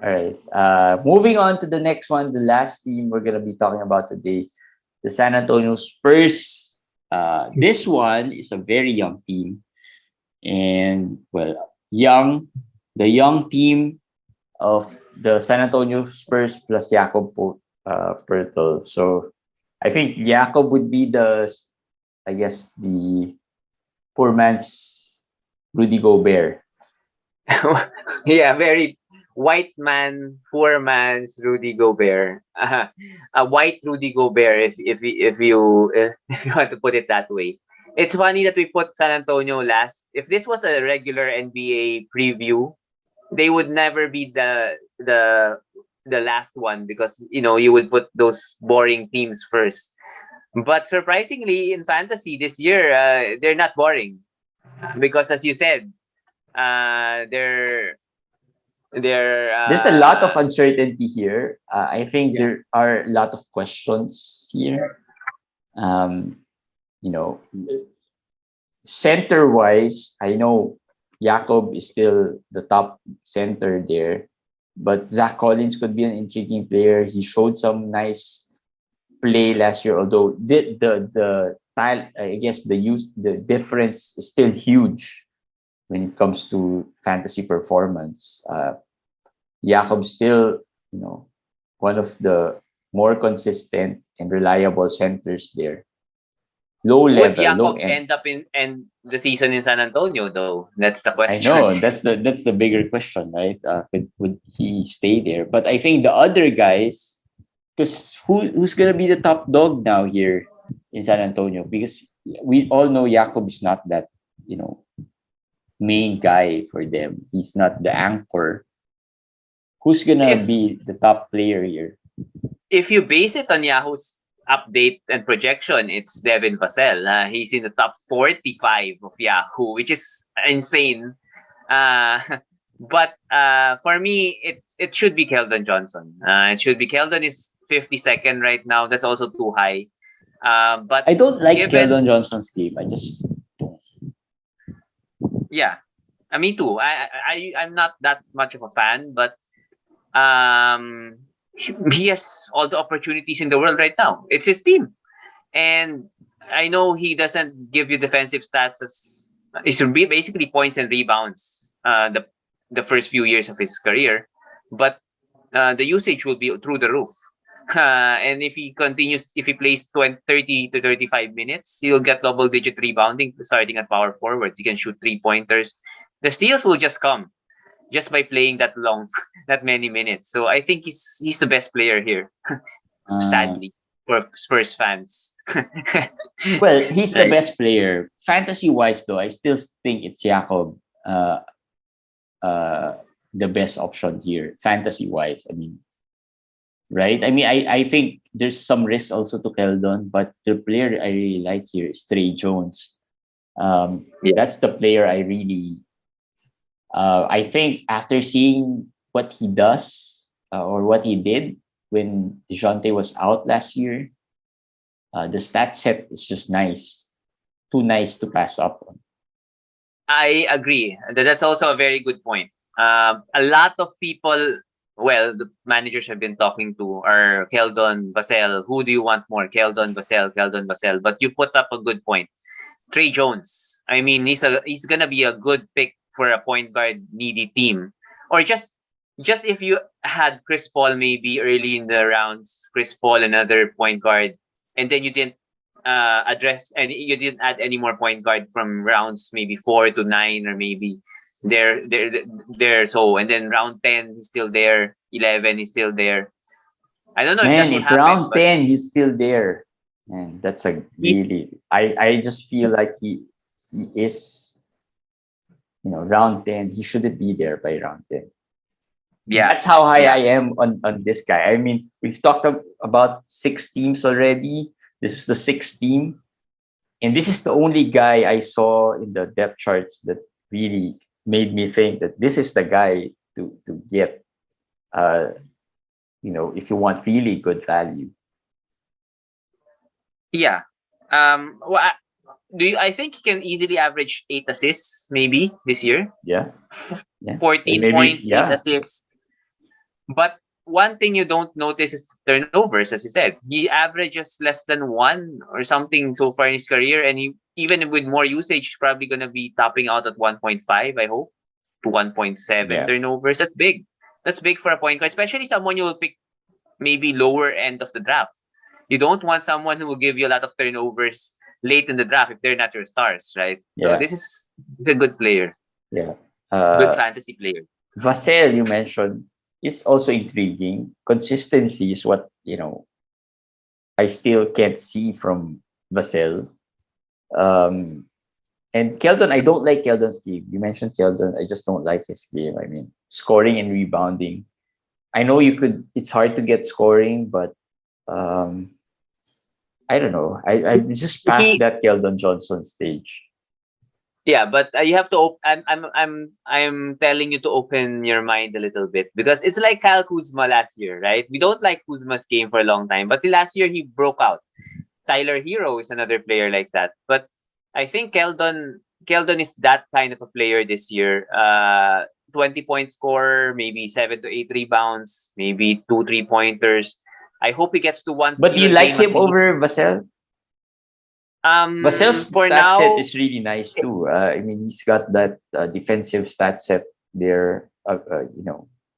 All right. Moving on to the next one, the last team we're gonna be talking about today, the San Antonio Spurs. This one is a very young team, and well, the young team of the San Antonio Spurs plus Pirtle. So I think Jakob would be I guess, the poor man's Rudy Gobert. Yeah, very white man, poor man's Rudy Gobert. A white Rudy Gobert, if you want to put it that way. It's funny that we put San Antonio last. If this was a regular NBA preview, they would never be the last one, because you would put those boring teams first. But surprisingly, in fantasy this year, they're not boring, because, as you said, they're There's a lot of uncertainty here. I think yeah. there are a lot of questions here. Um, you know, center wise, I know Jakob is still the top center there, but Zach Collins could be an intriguing player. He showed some nice play last year, although the tile, I guess the difference is still huge when it comes to fantasy performance. Jakob's still, one of the more consistent and reliable centers there. Low Would level, low Jakob end. end up in the season in San Antonio, though? That's the I question. know that's the bigger question, right? Would he stay there? But I think the other guys, because who's gonna be the top dog now here in San Antonio? Because we all know Jakob is not that, main guy for them. He's not the anchor. Who's gonna if be the top player here? if you base it on Yahoo's update and projection, it's Devin Vassell. He's in the top 45 of Yahoo, which is insane. Uh, but for me, it should be Keldon Johnson. It should be Keldon is 52nd right now. That's also too high. But I don't like given, Keldon Johnson's game. I just don't. yeah, me too. I'm not that much of a fan, but um, he has all the opportunities in the world right now. It's his team, and I know he doesn't give you defensive stats as it should be basically points and rebounds. The first few years of his career, but the usage will be through the roof. And if he plays 30 to 35 minutes, he'll get double digit rebounding starting at power forward. He can shoot 3 pointers. The steals will just come just by playing that long, that many minutes. So I think he's the best player here, Uh, sadly, for Spurs fans. well, he's the Right. best player. Fantasy wise, though, I still think it's Jakob. Uh, uh, the best option here, fantasy wise. I mean, right? I mean, I think there's some risk also to Keldon, but the player I really like here is Tre Jones. Yeah. That's the player I really. I think after seeing what he does, or what he did when Dejounte was out last year, the stat set is just nice, too nice to pass up on. I agree. That's also a very good point. A lot of people, well, the managers have been talking to are Keldon, Vassell. Who do you want more? Keldon, Vassell, Keldon, Vassell. But you put up a good point. Tre Jones. I mean, he's gonna be a good pick for a point guard needy team, or just if you had Chris Paul maybe early in the rounds, Chris Paul another point guard, and then you didn't address and you didn't add any more point guard from rounds maybe 4 to 9, or maybe there. So and then round 10 he's still there, 11 he's still there. I don't know if that Man, will if happen, round but 10 he's still there, man, that's a he, really, I just feel like he is, round 10, he shouldn't be there by round 10. yeah, That's how high yeah. I am on this guy. I mean, we've talked about 6 teams already. This is the sixth team. And this is the only guy I saw in the depth charts that really made me think that this is the guy to get, uh, if you want really good value. Yeah. Well, I think he can easily average 8 assists maybe this year. Yeah. Yeah. And 14 maybe, points, eight yeah. assists. But one thing you don't notice is turnovers, as you said. He averages less than one or something so far in his career, and even with more usage, he's probably gonna be topping out at 1.5. I hope to 1.7 Yeah. turnovers. That's big. That's big for a point guard, especially someone you will pick maybe lower end of the draft. You don't want someone who will give you a lot of turnovers late in the draft if they're not your stars, right? So Yeah. this is a good player, Yeah. good Uh, fantasy player. Vassell, you mentioned, is also intriguing. Consistency is what, I still can't see from Vassell. Um, and Keldon, I don't like Keldon's game. You mentioned Keldon. I just don't like his game. I mean, scoring and rebounding. I know it's hard to get scoring, but um, I don't know. I'm just past He that Keldon Johnson stage. Yeah, but you have to. I'm telling you to open your mind a little bit because it's like Kyle Kuzma last year, right? We don't like Kuzma's game for a long time, but last year he broke out. Tyler Hero is another player like that, but I think Keldon is that kind of a player this year. 20-point scorer, maybe 7 to 8 rebounds, maybe 2 3 pointers. I hope he gets to one But do steal you a like game at him least. over Vassell? Vassell's For stat set now, is really nice too. I mean, he's got that defensive stat set there, I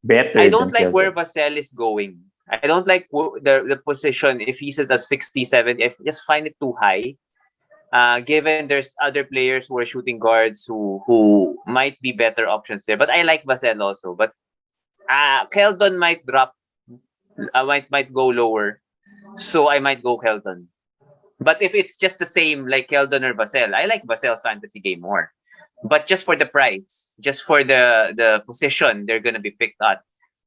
better don't than like where Keldon. Vassell is going. I don't like the position. If he's at a 67, I just find it too high. Given there's other players who are shooting guards who might be better options there. But I like Vassell also. But Keldon might drop. Might go lower. So I might go Keldon. But if it's just the same like Keldon or Vassell, I like Vassell's fantasy game more. But just for the price, just for the position they're gonna be picked at,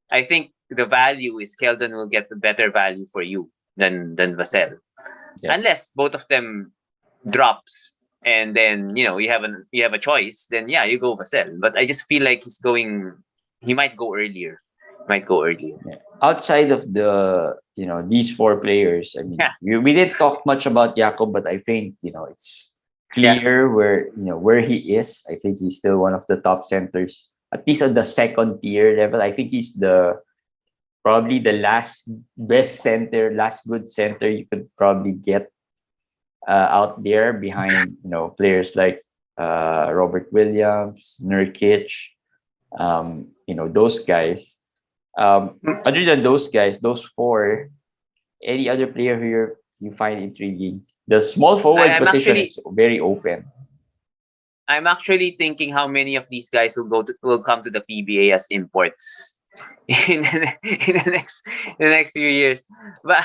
I think the value is Keldon will get the better value for you than Vassell. Yeah, Unless both of them drops and then you have a choice, then yeah, you go Vassell. But I just feel like he might go earlier. Might go earlier. yeah. Outside of these four players, I mean, Yeah. we didn't talk much about Jakob, but I think it's Yeah. clear where he is. I think he's still one of the top centers, at least on the second tier level. I think he's the probably the last best center, last good center you could probably get out there behind players like Robert Williams, Nurkic, those guys. Other than those guys, those four, any other player here you find intriguing? The small I, forward I'm position actually is very open. I'm actually thinking how many of these guys will come to the PBA as imports in the next few years. But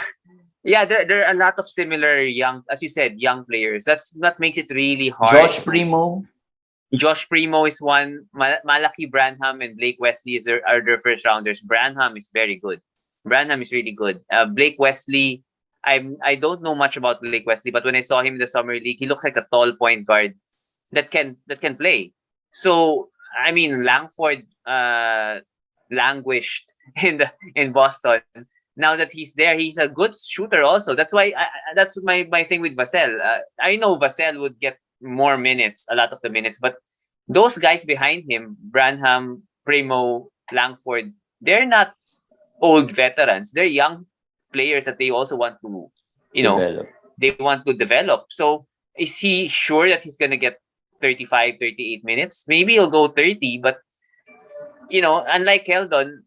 yeah, there are a lot of similar young, as you said, young players. That makes it really hard Josh to. Primo, Josh Primo is one. Malaki Branham and Blake Wesley are their first rounders. Branham is very good. Branham is really good. Blake Wesley, I don't know much about Blake Wesley, but when I saw him in the summer league, he looks like a tall point guard that can play. So I mean, Langford languished in Boston. Now that he's there, he's a good shooter. Also, that's why that's my thing with Vassell. I know Vassell would get more minutes, a lot of the minutes, but those guys behind him, Branham, Primo, Langford, they're not old veterans. They're young players that they also want to, you know, develop. they want to develop. So is he sure that he's gonna get 35, 38 minutes? Maybe he'll go 30, but unlike Keldon,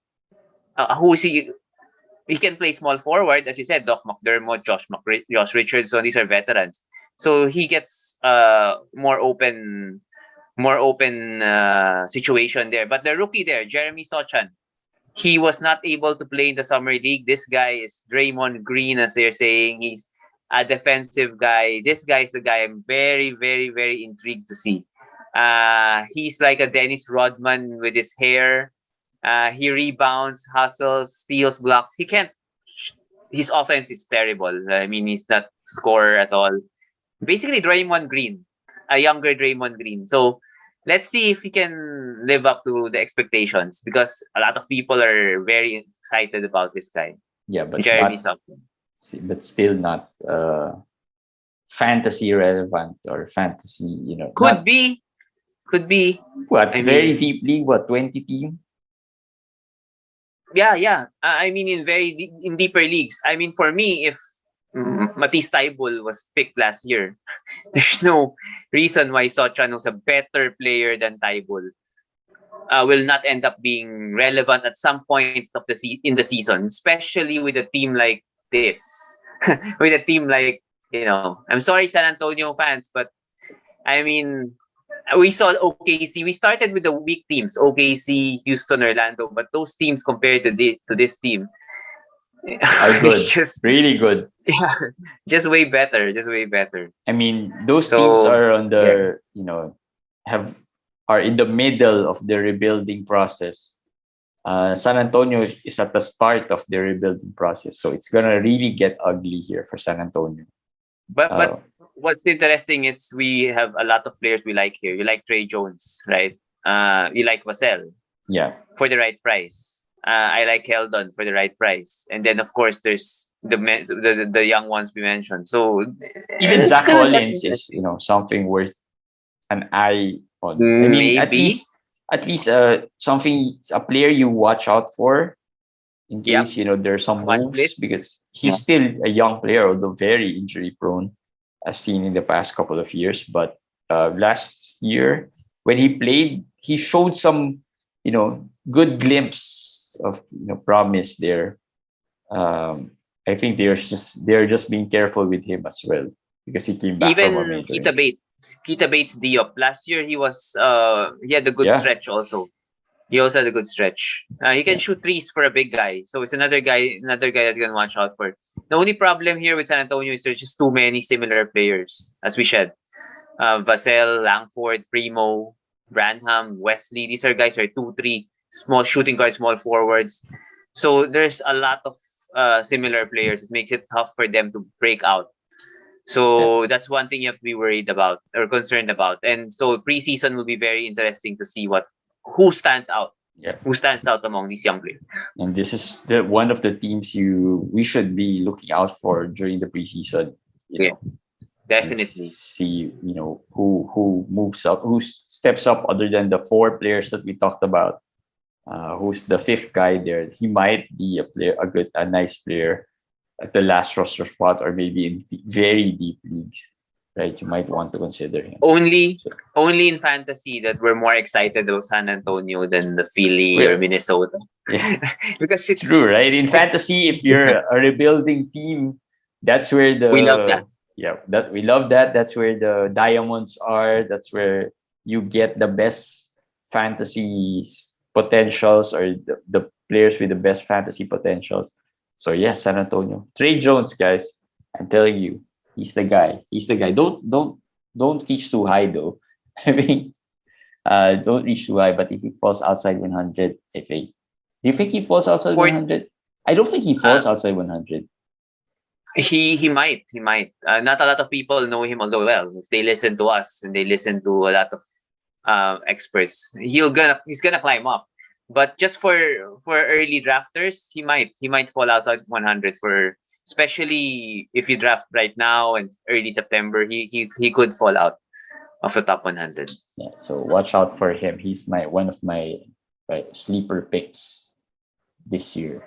who is he can play small forward, as you said, Doc McDermott, Josh Richardson, these are veterans. So he gets more open situation there. But the rookie there, Jeremy Sochan, he was not able to play in the summer league. This guy is Draymond Green, as they're saying. He's a defensive guy. This guy is the guy I'm very, very, very intrigued to see. He's like a Dennis Rodman with his hair. He rebounds, hustles, steals, blocks. He can't. His offense is terrible. I mean, he's not scorer at all. Basically, Draymond Green, a younger Draymond Green. So let's see if he can live up to the expectations because a lot of people are very excited about this guy, Yeah, but Jeremy not, Sochan. but still not fantasy relevant or fantasy. Could Not be, could be. what I very mean, deeply. What 20 team? Yeah. I mean, in deeper leagues. I mean, for me, if Matisse Thybulle was picked last year, there's no reason why Sochan, who's a better player than Thybulle, will not end up being relevant at some point of in the season, especially with a team like this, with a team like, I'm sorry, San Antonio fans, but I mean, we saw OKC. We started with the weak teams, OKC, Houston, Orlando, but those teams compared to this team Are it's good, just really good. yeah, just way better, I mean, those teams So are on yeah, the, have are in the middle of the rebuilding process. San Antonio is at the start of the rebuilding process, so it's gonna really get ugly here for San Antonio. but Uh, what's interesting is we have a lot of players we like here. You like Tre Jones, right? You like Vassell yeah, for the right price. I like Keldon for the right price, and then of course there's the young ones we mentioned. So even it's Zach gonna get Collins is, interesting. something worth an eye on. I mean, Maybe, at least something, a player you watch out for in yep. case there's some Watch moves, list. because Yeah. he's still a young player, although very injury prone, as seen in the past couple of years. But last year when he played, he showed some good glimpse of promise there. um, I think they're just being careful with him as well, because he came back from a Even major injury. Kita Bates Diop. Last year he had a good Yeah, stretch also. He also had a good stretch. He can yeah, shoot threes for a big guy. So it's another guy that you can watch out for. The only problem here with San Antonio is there's just too many similar players, as we said. Vassell, Langford, Primo, Branham, Wesley. These are guys who are 2-3, small shooting guards, small forwards. So there's a lot of similar players. It makes it tough for them to break out. yeah, So that's one thing you have to be worried about or concerned about. And so preseason will be very interesting to see who stands out, yeah. who stands out among these young players. And this is one of the teams we should be looking out for during the preseason. You Yeah, know, and definitely. see who moves up, who steps up other than the four players that we talked about. Who's the fifth guy there? He might be a nice player at the last roster spot, or maybe in very deep leagues, right? You might want to consider him. Only So, only in fantasy that we're more excited about San Antonio than the Philly or well, Minnesota. yeah, Because it's true, right? In fantasy, if you're a rebuilding team, that's where we love that. that we love that. That's where the diamonds are. That's where you get the best fantasy potentials, or the players with the best fantasy potentials. So yeah, San Antonio. Tre Jones, guys. I'm telling you, he's the guy. He's the guy. Don't reach too high though. I mean, don't reach too high. But if he falls outside 100, I think. Do you think he falls outside For 100? I don't think he uh, falls outside 100. he might. Not a lot of people know him although well. They listen to us and they listen to a lot of experts. He's gonna climb up. But just for early drafters, he might fall outside 100 for especially if you draft right now and early September, he could fall out of the top 100. Yeah, so watch out for him. He's one of my sleeper picks this year.